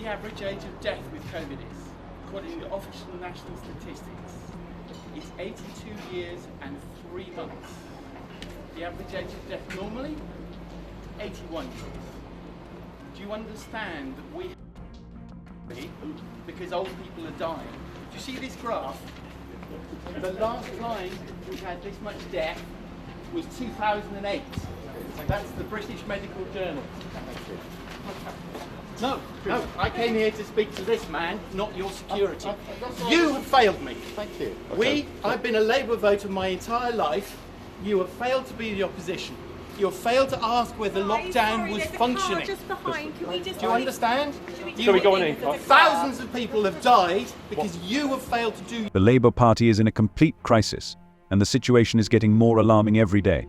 the average age of death with COVID is, according to official national statistics? It's 82 years and 3 months. The average age of death normally, 81 years. Do you understand that we, because old people are dying? Do you see this graph? The last time we had this much death was 2008. That's the British Medical Journal. No, I came here to speak to this man, not your security. You have failed me. Thank you. Okay. I've been a Labour voter my entire life. You have failed to be the opposition. You have failed to ask whether lockdown was functioning. Just behind. Can we just Do you understand? Shall we go on in? Thousands of people have died because you have failed to do. The Labour Party is in a complete crisis, and the situation is getting more alarming every day.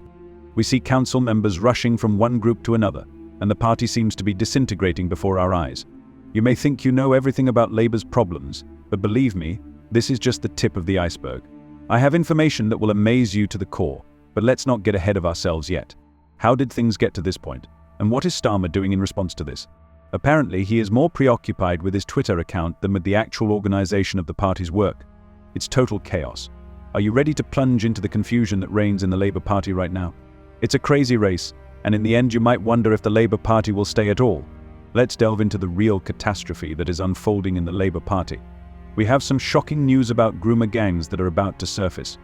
We see council members rushing from one group to another, and the party seems to be disintegrating before our eyes. You may think you know everything about Labour's problems, but believe me, this is just the tip of the iceberg. I have information that will amaze you to the core, but let's not get ahead of ourselves yet. How did things get to this point? And what is Starmer doing in response to this? Apparently, he is more preoccupied with his Twitter account than with the actual organization of the party's work. It's total chaos. Are you ready to plunge into the confusion that reigns in the Labour Party right now? It's a crazy race, and in the end you might wonder if the Labour Party will stay at all. Let's delve into the real catastrophe that is unfolding in the Labour Party. We have some shocking news about groomer gangs that are about to surface.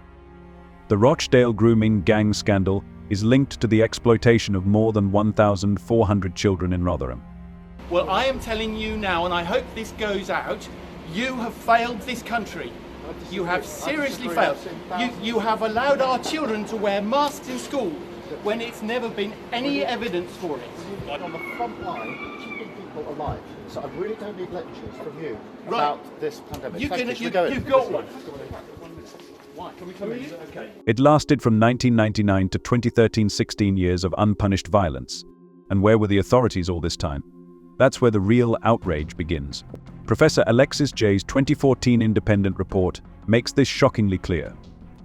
The Rochdale grooming gang scandal is linked to the exploitation of more than 1,400 children in Rotherham. Well, I am telling you now, and I hope this goes out, you have failed this country. You have seriously failed. You have allowed our children to wear masks in school when it's never been any evidence for it. On the front line, keeping people alive. So I really don't need lectures from you about this pandemic. You've got one. Why? Can we come in? Okay. It lasted from 1999 to 2013, 16 years of unpunished violence. And where were the authorities all this time? That's where the real outrage begins. Professor Alexis Jay's 2014 independent report makes this shockingly clear.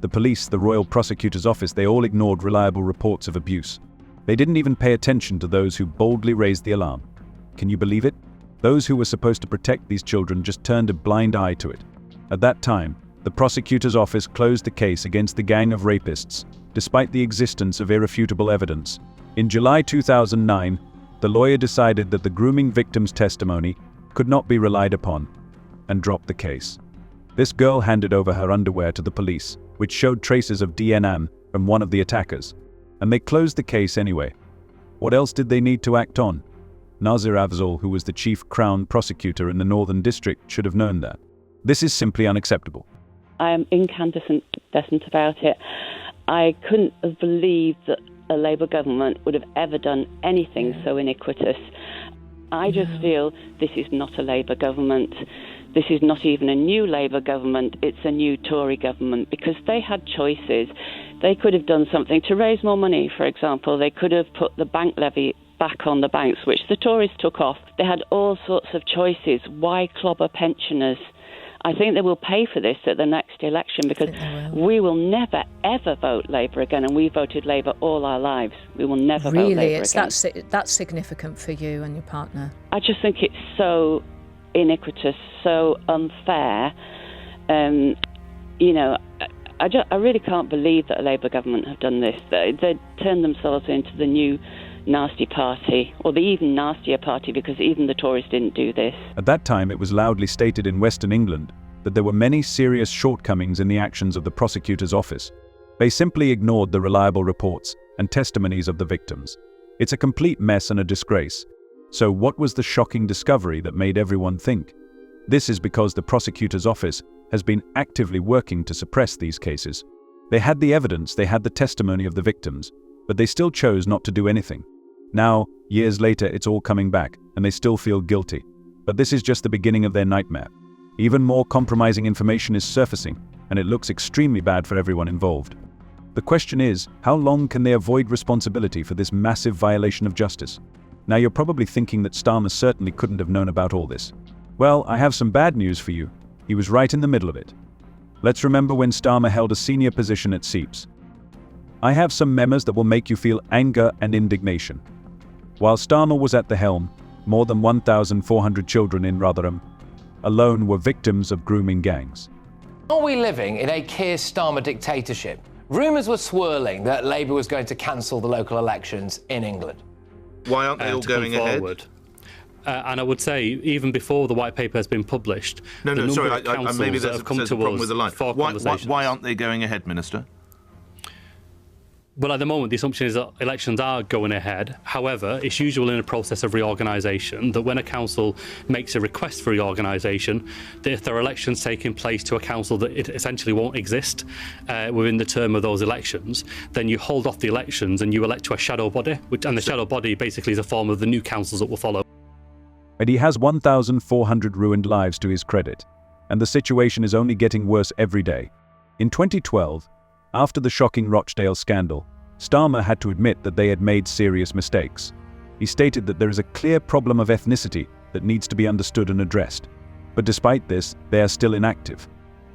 The police, the Royal Prosecutor's Office, they all ignored reliable reports of abuse. They didn't even pay attention to those who boldly raised the alarm. Can you believe it? Those who were supposed to protect these children just turned a blind eye to it. At that time, the prosecutor's office closed the case against the gang of rapists, despite the existence of irrefutable evidence. In July 2009, the lawyer decided that the grooming victim's testimony could not be relied upon, and dropped the case. This girl handed over her underwear to the police, which showed traces of DNA from one of the attackers, and they closed the case anyway. What else did they need to act on? Nazir Afzal, who was the chief Crown prosecutor in the Northern District, should have known that. This is simply unacceptable. I am incandescent about it. I couldn't have believed that a Labour government would have ever done anything so iniquitous. I just feel this is not a Labour government. This is not even a new Labour government. It's a new Tory government, because they had choices. They could have done something to raise more money, for example. They could have put the bank levy back on the banks, which the Tories took off. They had all sorts of choices. Why clobber pensioners? I think they will pay for this at the next election, because we will never, ever vote Labour again, and we voted Labour all our lives. We will never vote Labour again. Really, that's significant for you and your partner. I just think it's so iniquitous, so unfair. You know, I really can't believe that a Labour government have done this. They turned themselves into the new nasty party, or the even nastier party, because even the Tories didn't do this. At that time, it was loudly stated in Western England that there were many serious shortcomings in the actions of the prosecutor's office. They simply ignored the reliable reports and testimonies of the victims. It's a complete mess and a disgrace. So what was the shocking discovery that made everyone think? This is because the prosecutor's office has been actively working to suppress these cases. They had the evidence, they had the testimony of the victims, but they still chose not to do anything. Now, years later, it's all coming back, and they still feel guilty. But this is just the beginning of their nightmare. Even more compromising information is surfacing, and it looks extremely bad for everyone involved. The question is, how long can they avoid responsibility for this massive violation of justice? Now you're probably thinking that Starmer certainly couldn't have known about all this. Well, I have some bad news for you. He was right in the middle of it. Let's remember when Starmer held a senior position at SEEPS. I have some memos that will make you feel anger and indignation. While Starmer was at the helm, More than 1,400 children in Rotherham alone were victims of grooming gangs. Are we living in a Keir Starmer dictatorship? Rumours were swirling that Labour was going to cancel the local elections in England. Why aren't they all going ahead? And I would say, even before the white paper has been published, No, sorry, maybe that there's have come a to problem us with the line. for conversations. Why aren't they going ahead, Minister? Well, at the moment, the assumption is that elections are going ahead. However, it's usual in a process of reorganisation that when a council makes a request for reorganisation, that if there are elections taking place to a council that it essentially won't exist within the term of those elections, then you hold off the elections and you elect to a shadow body, and the shadow body basically is a form of the new councils that will follow. And he has 1,400 ruined lives to his credit, and the situation is only getting worse every day. In 2012, after the shocking Rochdale scandal, Starmer had to admit that they had made serious mistakes. He stated that there is a clear problem of ethnicity that needs to be understood and addressed. But despite this, they are still inactive.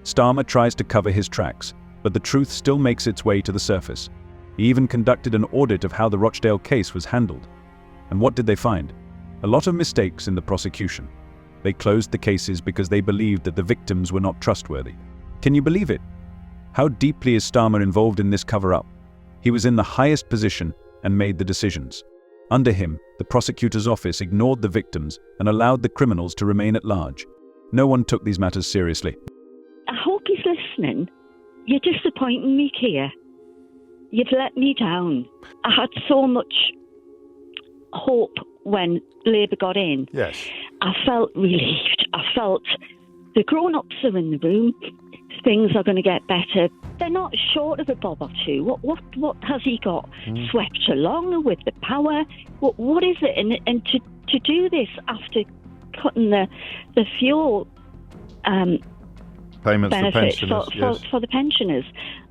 Starmer tries to cover his tracks, but the truth still makes its way to the surface. He even conducted an audit of how the Rochdale case was handled. And what did they find? A lot of mistakes in the prosecution. They closed the cases because they believed that the victims were not trustworthy. Can you believe it? How deeply is Starmer involved in this cover-up? He was in the highest position and made the decisions. Under him, the prosecutor's office ignored the victims and allowed the criminals to remain at large. No one took these matters seriously. I hope he's listening. You're disappointing me, Keir. You've let me down. I had so much hope when Labour got in. Yes. I felt relieved. I felt the grown-ups are in the room. Things are going to get better. They're not short of a bob or two. What has he got swept along with the power? What is it? And to do this after cutting the fuel Payments benefits for pensioners, for the pensioners,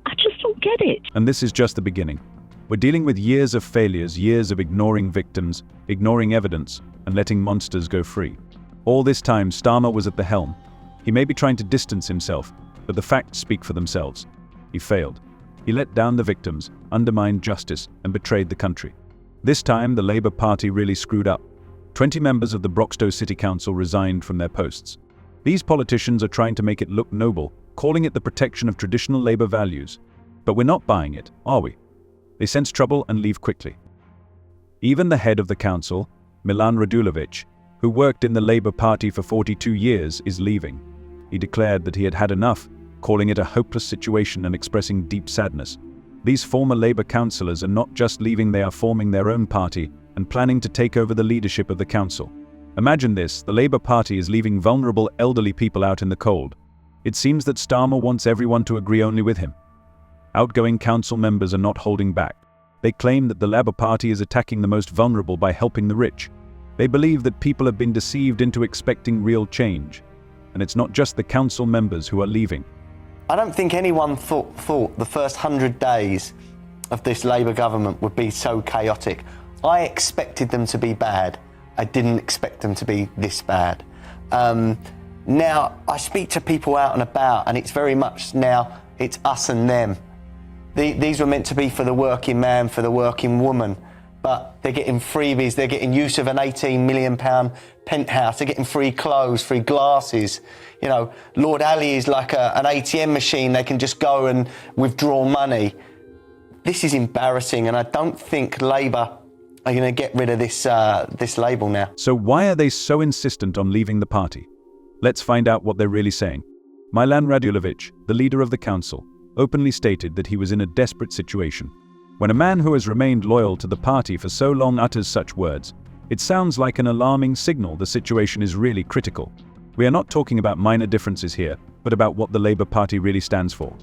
I just don't get it. And this is just the beginning. We're dealing with years of failures, years of ignoring victims, ignoring evidence, and letting monsters go free. All this time, Starmer was at the helm. He may be trying to distance himself, but the facts speak for themselves. He failed. He let down the victims, undermined justice, and betrayed the country. This time, the Labour Party really screwed up. 20 members of the Broxtowe City Council resigned from their posts. These politicians are trying to make it look noble, calling it the protection of traditional Labour values. But we're not buying it, are we? They sense trouble and leave quickly. Even the head of the council, Milan Radulovic, who worked in the Labour Party for 42 years, is leaving. He declared that he had had enough, calling it a hopeless situation and expressing deep sadness. These former Labour councillors are not just leaving, they are forming their own party and planning to take over the leadership of the council. Imagine this, the Labour Party is leaving vulnerable elderly people out in the cold. It seems that Starmer wants everyone to agree only with him. Outgoing council members are not holding back. They claim that the Labour Party is attacking the most vulnerable by helping the rich. They believe that people have been deceived into expecting real change. And it's not just the council members who are leaving. I don't think anyone thought the first 100 days of this Labour government would be so chaotic. I expected them to be bad. I didn't expect them to be this bad. Now, I speak to people out and about, and it's very much now, it's us and them. These were meant to be for the working man, for the working woman, but they're getting freebies, they're getting use of an £18 million penthouse, they're getting free clothes, free glasses. You know, Lord Ali is like an ATM machine, they can just go and withdraw money. This is embarrassing, and I don't think Labour are going to get rid of this label now. So why are they so insistent on leaving the party? Let's find out what they're really saying. Milan Radulovic, the leader of the council, openly stated that he was in a desperate situation. When a man who has remained loyal to the party for so long utters such words, it sounds like an alarming signal the situation is really critical. We are not talking about minor differences here, but about what the Labour Party really stands for.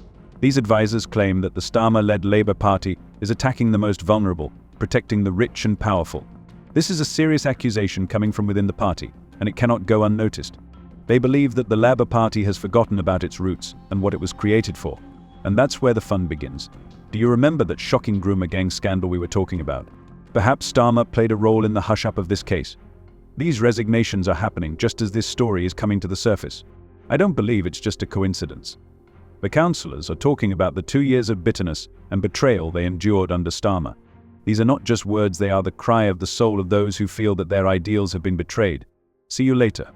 These advisors claim that the Starmer-led Labour Party is attacking the most vulnerable, protecting the rich and powerful. This is a serious accusation coming from within the party, and it cannot go unnoticed. They believe that the Labour Party has forgotten about its roots and what it was created for. And that's where the fun begins. Do you remember that shocking groomer gang scandal we were talking about? Perhaps Starmer played a role in the hush-up of this case. These resignations are happening just as this story is coming to the surface. I don't believe it's just a coincidence. The councillors are talking about the 2 years of bitterness and betrayal they endured under Starmer. These are not just words, they are the cry of the soul of those who feel that their ideals have been betrayed. See you later.